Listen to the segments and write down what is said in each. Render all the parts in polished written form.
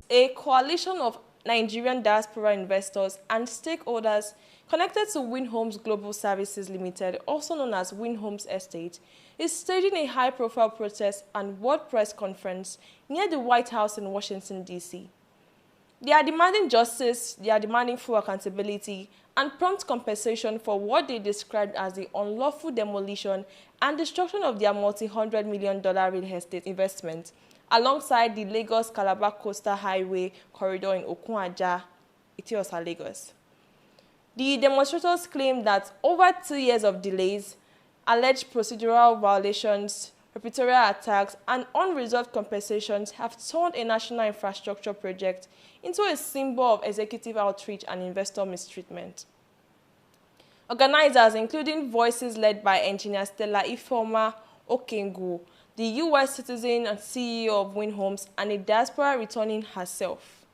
a coalition of Nigerian diaspora investors and stakeholders connected to Winhomes Global Services Limited, also known as Winhomes Estate, is staging a high-profile protest and world press conference near the White House in Washington, D.C. They are demanding justice, they are demanding full accountability, and prompt compensation for what they described as the unlawful demolition and destruction of their multi-$100 million real estate investment alongside the Lagos-Calabar Coastal Highway corridor in Okun-Ajah, Itiosa, Lagos. The demonstrators claim that over 2 years of delays, alleged procedural violations, repertorial attacks, and unresolved compensations have turned a national infrastructure project into a symbol of executive outreach and investor mistreatment. Organizers, including voices led by engineer Stella Ifeoma Okengwu, the U.S. citizen and CEO of Winhomes, and a diaspora returning herself.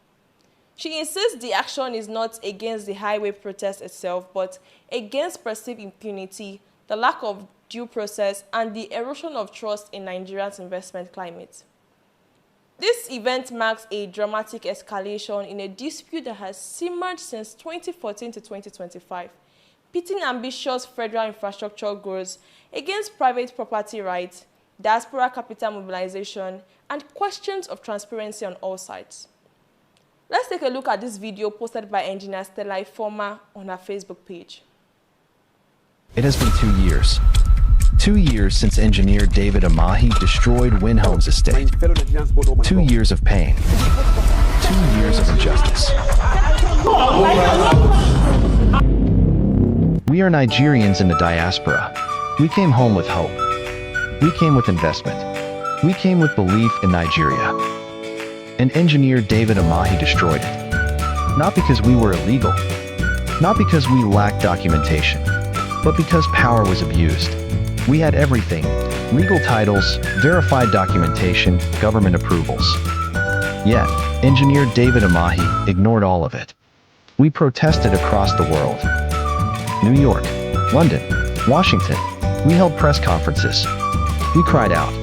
She insists the action is not against the highway protest itself, but against perceived impunity, the lack of due process, and the erosion of trust in Nigeria's investment climate. This event marks a dramatic escalation in a dispute that has simmered since 2014 to 2025, pitting ambitious federal infrastructure goals against private property rights, diaspora capital mobilization, and questions of transparency on all sides. Let's take a look at this video posted by engineer Stella Ifeoma on her Facebook page. It has been 2 years. 2 years since engineer David Amahi destroyed Winhomes Estate. 2 years of pain. 2 years of injustice. We are Nigerians in the diaspora. We came home with hope. We came with investment. We came with belief in Nigeria. And engineer David Amahi destroyed it. Not because we were illegal. Not because we lacked documentation. But because power was abused. We had everything: legal titles, verified documentation, government approvals. Yet, engineer David Amahi ignored all of it. We protested across the world. New York, London, Washington. We held press conferences. We cried out.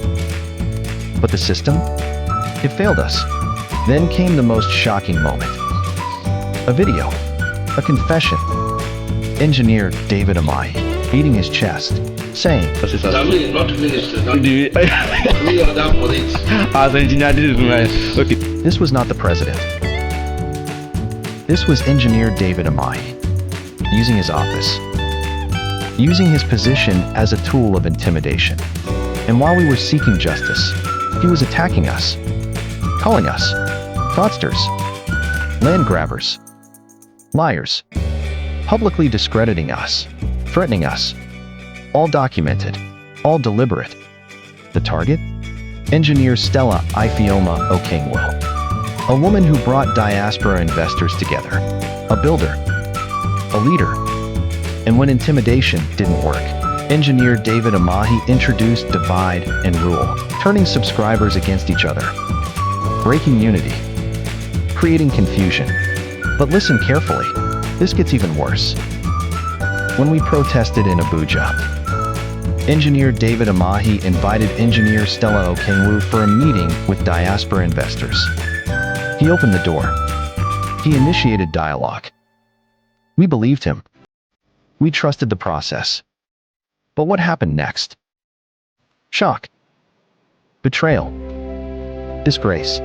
But the system? It failed us. Then came the most shocking moment. A video. A confession. Engineer David Amahi beating his chest, saying, As engineer, okay. This was not the president. This was engineer David Amahi, using his office, using his position as a tool of intimidation. And while we were seeking justice, he was attacking us, calling us fraudsters, land grabbers, liars, publicly discrediting us, threatening us. All documented, all deliberate. The target? Engineer Stella Ifeoma Okengwu, a woman who brought diaspora investors together, a builder, a leader. And when intimidation didn't work, engineer David Amahi introduced divide and rule, turning subscribers against each other, breaking unity, creating confusion. But listen carefully, this gets even worse. When we protested in Abuja, engineer David Amahi invited engineer Stella Okengwu for a meeting with diaspora investors. He opened the door. He initiated dialogue. We believed him. We trusted the process. But what happened next? Shock. Betrayal. Disgrace.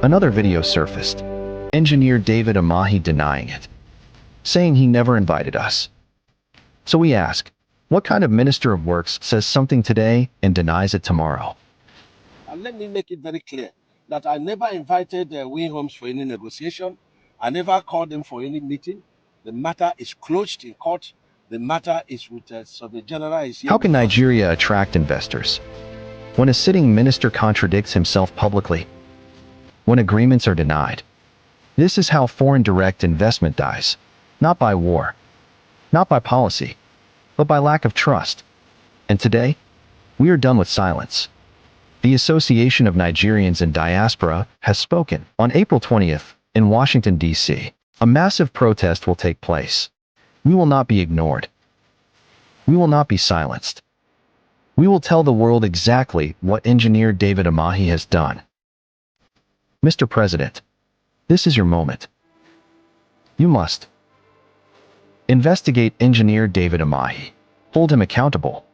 Another video surfaced. Engineer David Amahi denying it, saying he never invited us. So we ask, what kind of Minister of Works says something today and denies it tomorrow? And let me make it very clear that I never invited Winhomes for any negotiation. I never called them for any meeting. The matter is closed in court. The matter is with so the general is here. How can Nigeria attract investors when a sitting minister contradicts himself publicly? When agreements are denied? This is how foreign direct investment dies. Not by war, not by policy, but by lack of trust. And today, we are done with silence. The Association of Nigerians in Diaspora has spoken. On April 20th, in Washington, D.C., a massive protest will take place. We will not be ignored. We will not be silenced. We will tell the world exactly what engineer David Amahi has done. Mr. President, This is your moment. You must investigate engineer David Umahi. Hold him accountable.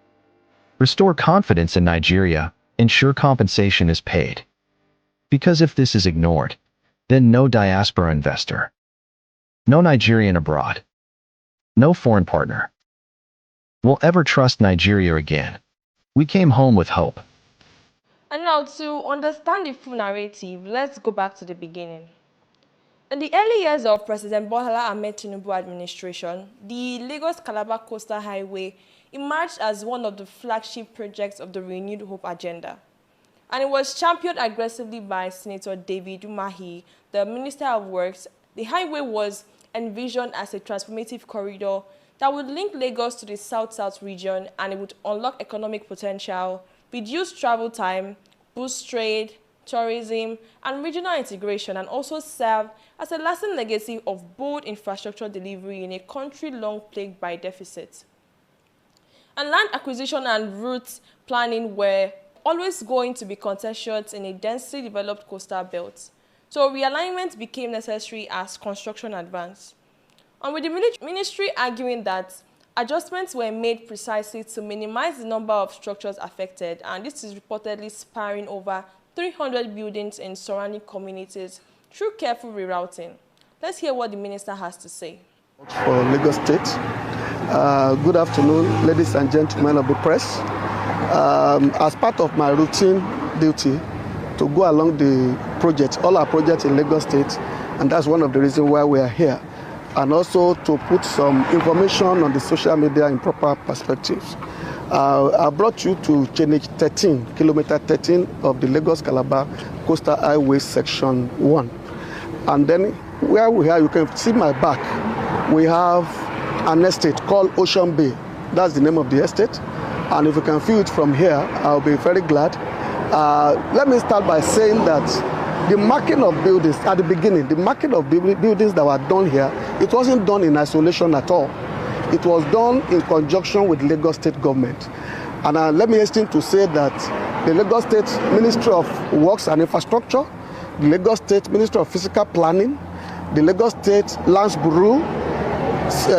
Restore confidence in Nigeria. Ensure compensation is paid. Because if this is ignored, then no diaspora investor, no Nigerian abroad, no foreign partner will ever trust Nigeria again. We came home with hope. And now, to understand the full narrative, let's go back to the beginning. In the early years of President Bola Ahmed Tinubu administration, the Lagos-Calabar Coastal Highway emerged as one of the flagship projects of the renewed hope agenda. And it was championed aggressively by Senator David Umahi, the Minister of Works. The highway was envisioned as a transformative corridor that would link Lagos to the South-South region, and it would unlock economic potential, reduce travel time, boost trade, tourism, and regional integration, and also serve as a lasting legacy of bold infrastructure delivery in a country long plagued by deficits. And land acquisition and route planning were always going to be contentious in a densely developed coastal belt. So realignment became necessary as construction advanced. And with the ministry arguing that adjustments were made precisely to minimize the number of structures affected, and this is reportedly sparing over 300 buildings in surrounding communities through careful rerouting. Let's hear what the minister has to say. For Lagos State. Good afternoon, ladies and gentlemen of the press. As part of my routine duty to go along the project, all our projects in Lagos State, and that's one of the reasons why we are here, and also to put some information on the social media in proper perspectives. I brought you to Chennai 13, kilometer 13 of the Lagos-Calabar Coastal Highway section 1. And then where we are, you can see my back, we have an estate called Ocean Bay. That's the name of the estate. And if you can view it from here, I'll be very glad. Let me start by saying that the marking of buildings, at the beginning, the marking of buildings that were done here, it wasn't done in isolation at all. It was done in conjunction with Lagos State government. And let me hasten to say that the Lagos State Ministry of Works and Infrastructure, the Lagos State Ministry of Physical Planning, the Lagos State Lands Bureau,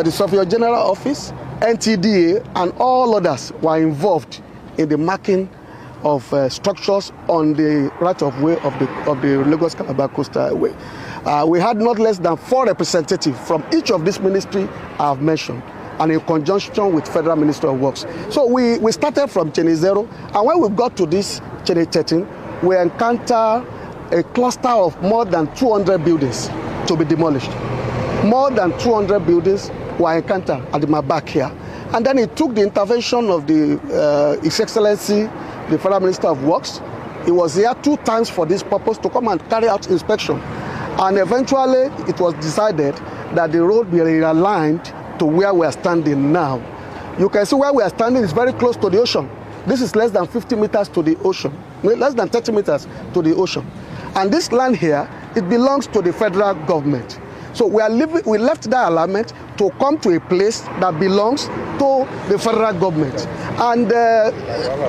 the Surveyor General Office, NTDA, and all others were involved in the marking of structures on the right-of-way of the Lagos-Calabar Coastal Highway. We had not less than 4 representatives from each of these ministries I have mentioned, and in conjunction with Federal Ministry of Works. So we started from Chennai 0, and when we got to this Chennai 13, we encountered a cluster of more than 200 buildings to be demolished. More than 200 buildings were encountered at my back here. And then it took the intervention of His Excellency, the Federal Minister of Works. He was here 2 times for this purpose to come and carry out inspection. And eventually it was decided that the road be realigned to where we are standing now. You can see where we are standing is very close to the ocean. This is less than 50 meters to the ocean, less than 30 meters to the ocean. And this land here, it belongs to the federal government. So we left that alignment to come to a place that belongs to the federal government. And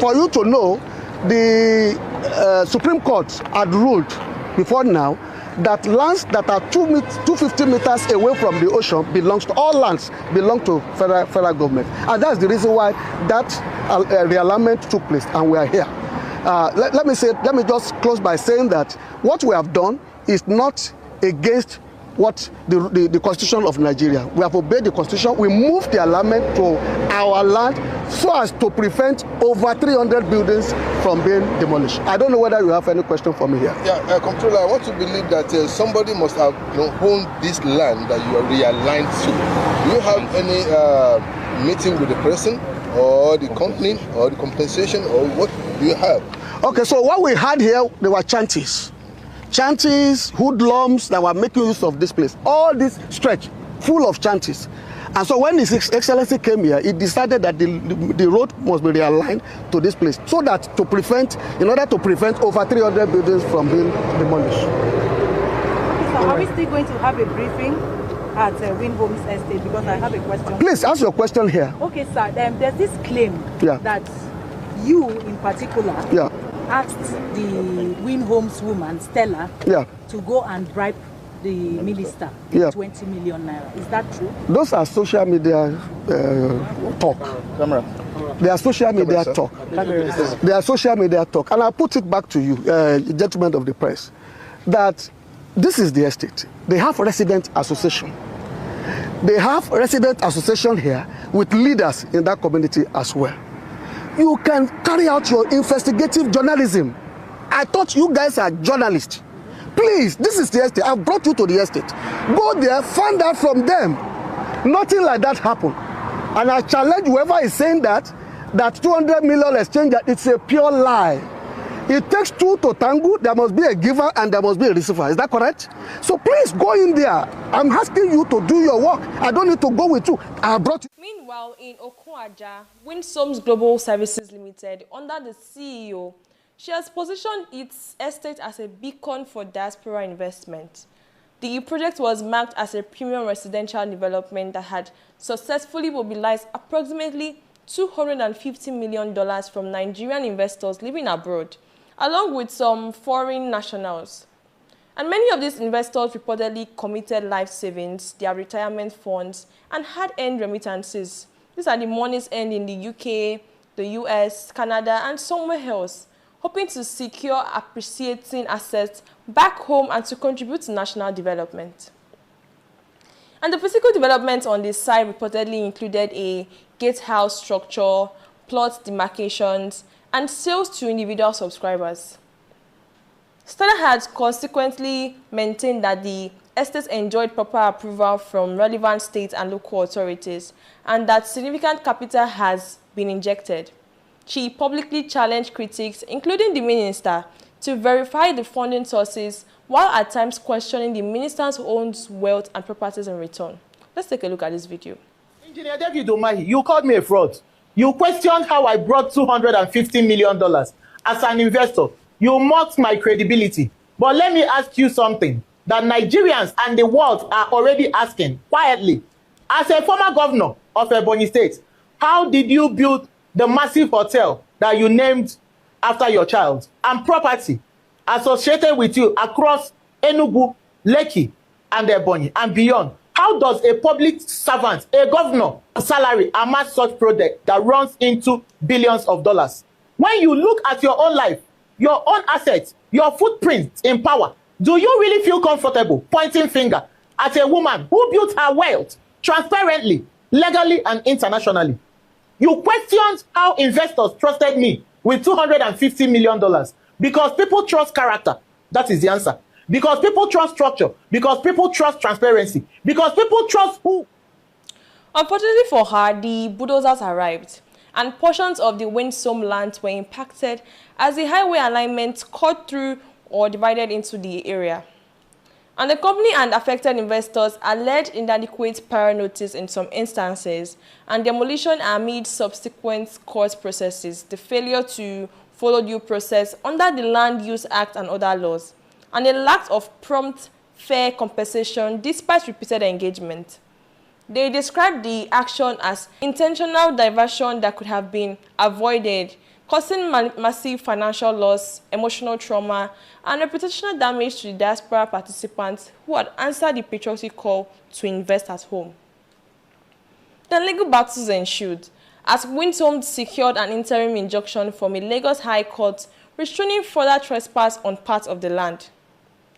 for you to know, the Supreme Court had ruled before now that lands that are 250 meters away from the ocean all lands belong to federal government. And that's the reason why that realignment took place, and we are here. Let me just close by saying that what we have done is not against what the Constitution of Nigeria. We have obeyed the Constitution. We moved the alignment to our land so as to prevent over 300 buildings from being demolished. I don't know whether you have any question for me here. Yeah, Comptroller, I want to believe that somebody must have owned this land that you are realigned to. Do you have any meeting with the person or the company or the compensation, or what do you have? Okay, so what we had here, there were chanties, hoodlums that were making use of this place. All this stretch full of chanties. And so when His Excellency came here, he decided that the road must be realigned to this place so that in order to prevent over 300 buildings from being demolished. Okay, so are we still going to have a briefing at Winhomes Estate? Because I have a question. Please ask your question here. Okay, sir. There's this claim that you, in particular, asked the Winhomes woman, Stella, to go and bribe the minister Yeah. 20 million naira. Is that true? Those are social media talk. Camera. They are social media talk. They are social media talk. And I put it back to you, gentlemen of the press, that this is the estate. They have resident association. They have resident association here with leaders in that community as well. You can carry out your investigative journalism. I thought you guys are journalists. Please, this is the estate. I've brought you to the estate. Go there, find out from them. Nothing like that happened. And I challenge whoever is saying that 200 million exchange, it's a pure lie. It takes two to tango. There must be a giver and there must be a receiver. Is that correct? So please go in there. I'm asking you to do your work. I don't need to go with you. I brought you. Meanwhile, in Okun-Ajah, Winhomes Global Services Limited, under the CEO, she has positioned its estate as a beacon for diaspora investment. The project was marked as a premium residential development that had successfully mobilized approximately $250 million from Nigerian investors living abroad, along with some foreign nationals. And many of these investors reportedly committed life savings, their retirement funds, and hard-earned remittances. These are the monies earned in the UK, the US, Canada, and somewhere else, hoping to secure appreciating assets back home and to contribute to national development. And the physical development on this site reportedly included a gatehouse structure, plot demarcations, and sales to individual subscribers. Saga had consequently maintained that the estate enjoyed proper approval from relevant state and local authorities and that significant capital has been injected. She publicly challenged critics, including the minister, to verify the funding sources while at times questioning the minister's own wealth and properties in return. Let's take a look at this video. Engineer David Umahi, you called me a fraud. You questioned how I brought $250 million as an investor. You mocked my credibility. But let me ask you something that Nigerians and the world are already asking quietly. As a former governor of Ebonyi State, how did you build the massive hotel that you named after your child and property associated with you across Enugu, Lekki, and Ebonyi and beyond? How does a public servant, a governor, salary amass such project that runs into billions of dollars? When you look at your own life, your own assets, your footprint in power, do you really feel comfortable pointing finger at a woman who built her wealth transparently, legally, and internationally? You questioned how investors trusted me with $250 million because people trust character. That is the answer. Because people trust structure. Because people trust transparency. Because people trust who? Unfortunately for her, the bulldozers arrived, and portions of the Winhomes land were impacted as the highway alignment cut through or divided into the area. And the company and affected investors alleged inadequate prior notice in some instances, and demolition amid subsequent court processes, the failure to follow due process under the Land Use Act and other laws, and a lack of prompt, fair compensation despite repeated engagement. They described the action as intentional diversion that could have been avoided, causing massive financial loss, emotional trauma, and reputational damage to the diaspora participants who had answered the patriotic call to invest at home. Then legal battles ensued, as Winhomes secured an interim injunction from a Lagos High Court restraining further trespass on part of the land.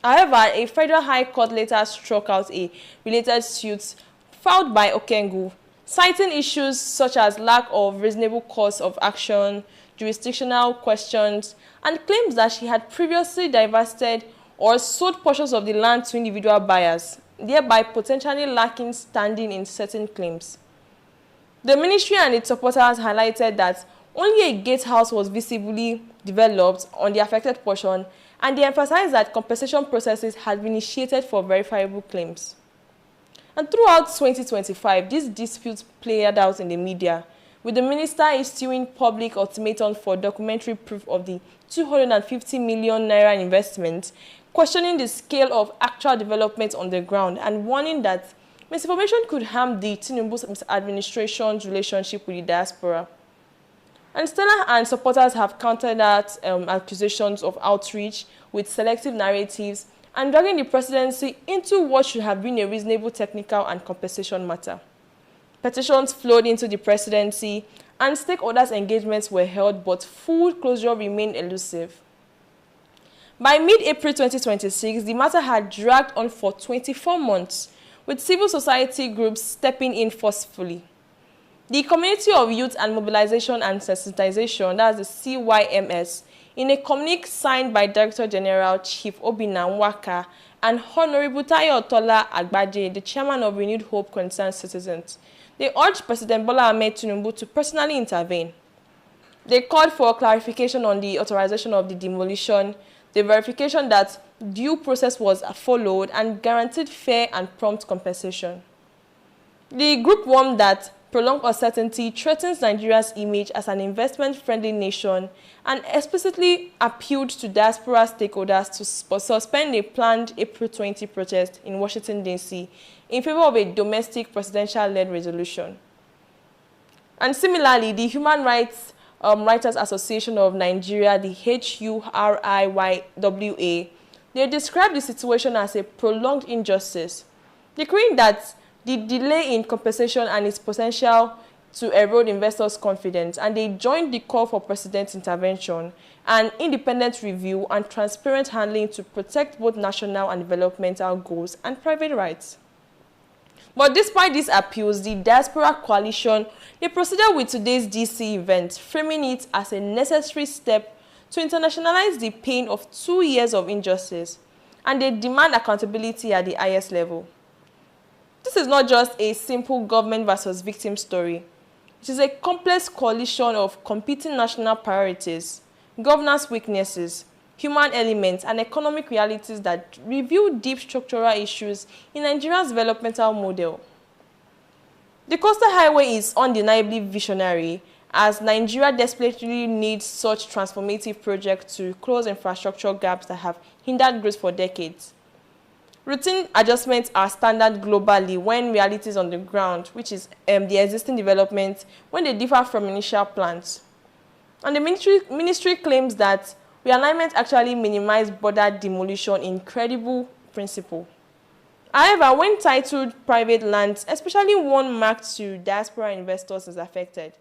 However, a federal high court later struck out a related suit filed by Okun-Ajah, citing issues such as lack of reasonable course of action, jurisdictional questions, and claims that she had previously divested or sold portions of the land to individual buyers, thereby potentially lacking standing in certain claims. The ministry and its supporters highlighted that only a gatehouse was visibly developed on the affected portion, and they emphasized that compensation processes had been initiated for verifiable claims. And throughout 2025, these disputes played out in the media, with the minister issuing public ultimatum for documentary proof of the 250 million naira investment, questioning the scale of actual development on the ground, and warning that misinformation could harm the Tinubu administration's relationship with the diaspora. And Stella and supporters have countered that accusations of outreach with selective narratives and dragging the presidency into what should have been a reasonable technical and compensation matter. Petitions flowed into the presidency, and stakeholders' engagements were held, but full closure remained elusive. By mid-April 2026, the matter had dragged on for 24 months, with civil society groups stepping in forcefully. The Community of Youth and Mobilization and Sensitization, that's the CYMS, in a communique signed by Director General Chief Obinna Nwaka and Honorable Tayo Tola Agbaje, the chairman of Renewed Hope Concerned Citizens, they urged President Bola Ahmed Tinubu to personally intervene. They called for clarification on the authorization of the demolition, the verification that due process was followed, and guaranteed fair and prompt compensation. The group warned that prolonged uncertainty threatens Nigeria's image as an investment-friendly nation and explicitly appealed to diaspora stakeholders to suspend a planned April 20 protest in Washington, D.C. in favor of a domestic presidential-led resolution. And similarly, the Human Rights Writers Association of Nigeria, the HURIYWA, they described the situation as a prolonged injustice, declaring that the delay in compensation and its potential to erode investors' confidence, and they joined the call for president's intervention, an independent review, and transparent handling to protect both national and developmental goals and private rights. But despite these appeals, the Diaspora Coalition, they proceeded with today's DC event, framing it as a necessary step to internationalize the pain of 2 years of injustice, and they demand accountability at the highest level. This is not just a simple government versus victim story. It is a complex coalition of competing national priorities, governance weaknesses, human elements, and economic realities that reveal deep structural issues in Nigeria's developmental model. The Coastal Highway is undeniably visionary, as Nigeria desperately needs such transformative projects to close infrastructure gaps that have hindered growth for decades. Routine adjustments are standard globally when realities on the ground, which is the existing developments, when they differ from initial plans. And the ministry claims that realignment actually minimizes border demolition in credible principle. However, when titled private lands, especially one marked to diaspora investors, is affected,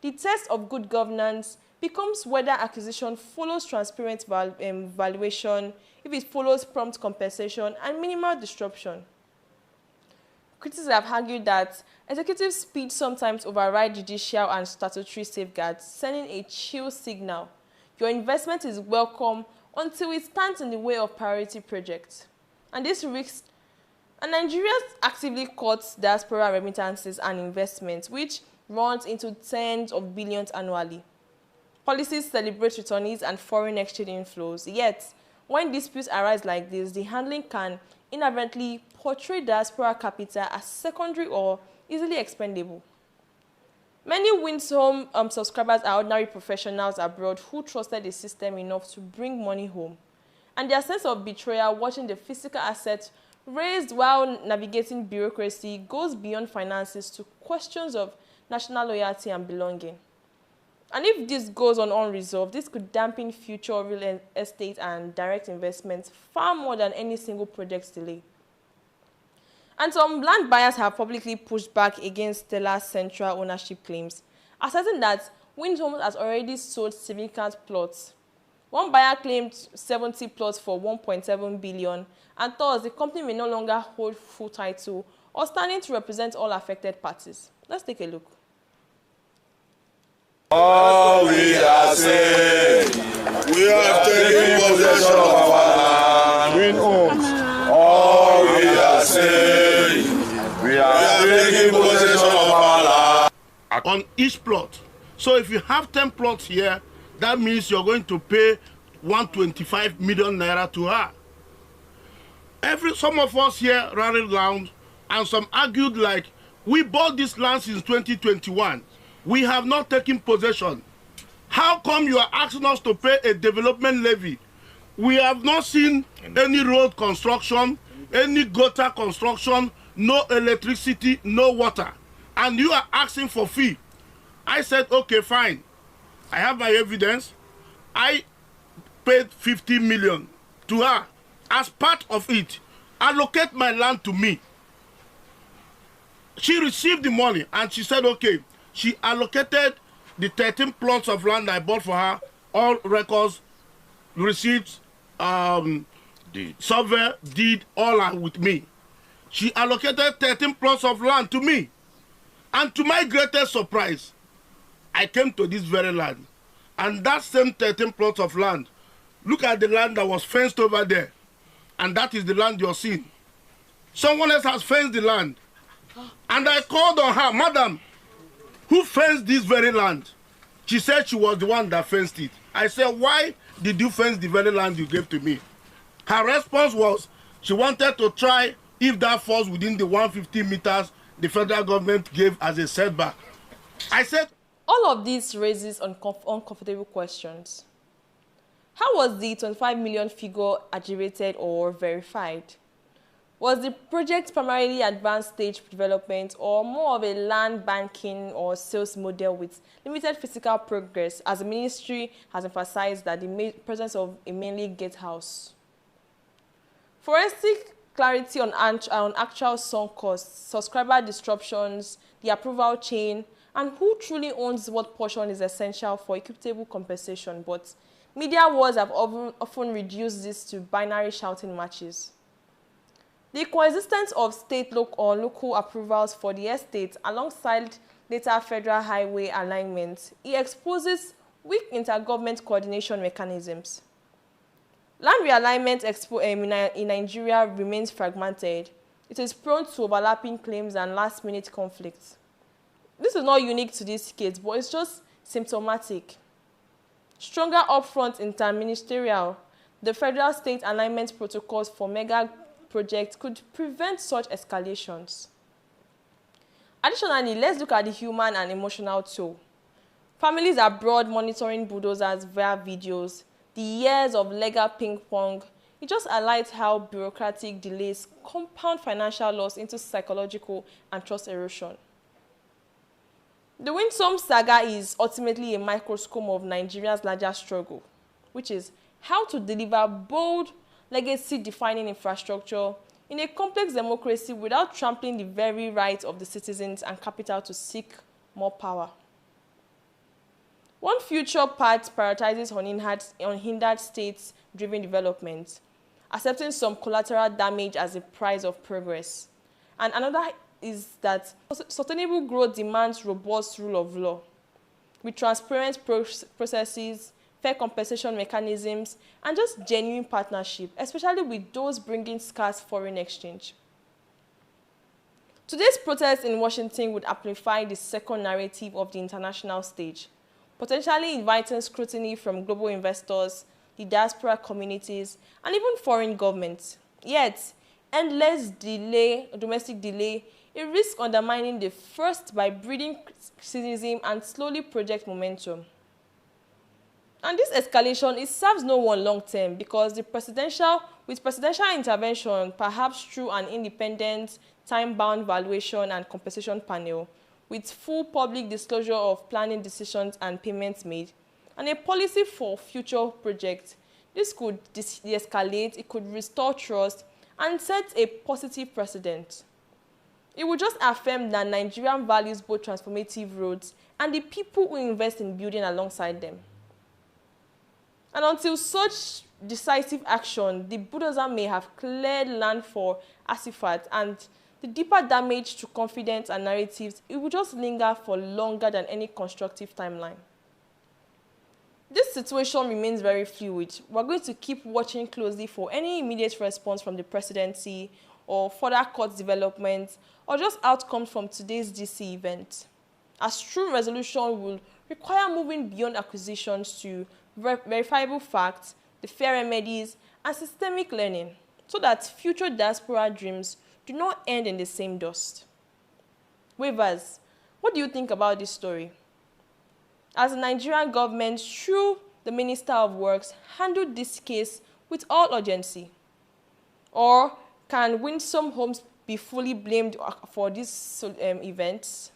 the test of good governance becomes whether acquisition follows transparent valuation, if it follows prompt compensation and minimal disruption. Critics have argued that executive speed sometimes overrides judicial and statutory safeguards, sending a chill signal. Your investment is welcome until it stands in the way of priority projects. And this risks, and Nigeria actively cuts diaspora remittances and investments, which runs into tens of billions annually. Policies celebrate returnees and foreign exchange inflows, yet when disputes arise like this, the handling can inadvertently portray diaspora capital as secondary or easily expendable. Many Winhomes subscribers are ordinary professionals abroad who trusted the system enough to bring money home, and their sense of betrayal watching the physical assets raised while navigating bureaucracy goes beyond finances to questions of national loyalty and belonging. And if this goes on unresolved, this could dampen future real estate and direct investments far more than any single project delay. And some land buyers have publicly pushed back against Stellar's central ownership claims, asserting that Winhomes has already sold significant plots. One buyer claimed 70 plots for 1.7 billion, and thus the company may no longer hold full title or standing to represent all affected parties. Let's take a look. All we are saying, we have taken possession of our land. Winhomes. All we are saying, we are taking possession of our land. On each plot. So if you have 10 plots here, that means you're going to pay 125 million naira to her. Some of us here ran around and some argued like, we bought this land since 2021. We have not taken possession. How come you are asking us to pay a development levy? We have not seen any road construction, any gutter construction, no electricity, no water. And you are asking for fee. I said, okay, fine. I have my evidence. I paid 50 million to her. as part of it, allocate my land to me. She received the money and she said, okay, she allocated the 13 plots of land I bought for her, all records, receipts, survey, deed, all are with me. She allocated 13 plots of land to me. And to my greatest surprise, I came to this very land. And that same 13 plots of land, look at the land that was fenced over there. And that is the land you're seeing. Someone else has fenced the land. And I called on her, madam, who fenced this very land? She said she was the one that fenced it. I said, why did you fence the very land you gave to me? Her response was, she wanted to try if that falls within the 150 meters the federal government gave as a setback. I said, all of this raises uncomfortable questions. How was the 25 million figure adjurated or verified? Was the project primarily advanced stage development or more of a land banking or sales model with limited physical progress, as the ministry has emphasized that the presence of a mainly gatehouse? Forensic clarity on actual sunk costs, subscriber disruptions, the approval chain, and who truly owns what portion is essential for equitable compensation, but media wars have often reduced this to binary shouting matches. The coexistence of state local approvals for the estate alongside later federal highway alignment, it exposes weak intergovernment coordination mechanisms. Land realignment in Nigeria remains fragmented. It is prone to overlapping claims and last-minute conflicts. This is not unique to this case, but it's just symptomatic. Stronger upfront interministerial, the federal state alignment protocols for mega projects could prevent such escalations. Additionally, let's look at the human and emotional toll. Families abroad monitoring bulldozers via videos, the years of legal ping pong, it just highlights how bureaucratic delays compound financial loss into psychological and trust erosion. The Winhomes Saga is ultimately a microscope of Nigeria's larger struggle, which is how to deliver bold, legacy-defining infrastructure in a complex democracy without trampling the very right of the citizens and capital to seek more power. One future path prioritizes unhindered state-driven development, accepting some collateral damage as a price of progress. And another is that sustainable growth demands robust rule of law, with transparent processes, fair compensation mechanisms, and just genuine partnership, especially with those bringing scarce foreign exchange. Today's protest in Washington would amplify the second narrative of the international stage, potentially inviting scrutiny from global investors, the diaspora communities, and even foreign governments. Yet, endless domestic delay, it risks undermining the first by breeding criticism and slowly project momentum. And this escalation, it serves no one long term because with presidential intervention, perhaps through an independent, time-bound valuation and compensation panel, with full public disclosure of planning decisions and payments made, and a policy for future projects, this could de-escalate, it could restore trust, and set a positive precedent. It would just affirm that Nigerian values both transformative roads and the people who invest in building alongside them. And until such decisive action, the bulldozer may have cleared land for artifacts, and the deeper damage to confidence and narratives, it will just linger for longer than any constructive timeline. This situation remains very fluid. We're going to keep watching closely for any immediate response from the presidency or further court developments or just outcomes from today's DC event. As true resolution will require moving beyond acquisitions to verifiable facts, the fair remedies, and systemic learning so that future diaspora dreams do not end in the same dust. Waivers, what do you think about this story? As the Nigerian government, through the Minister of Works, handled this case with all urgency? Or can Winhomes be fully blamed for these events?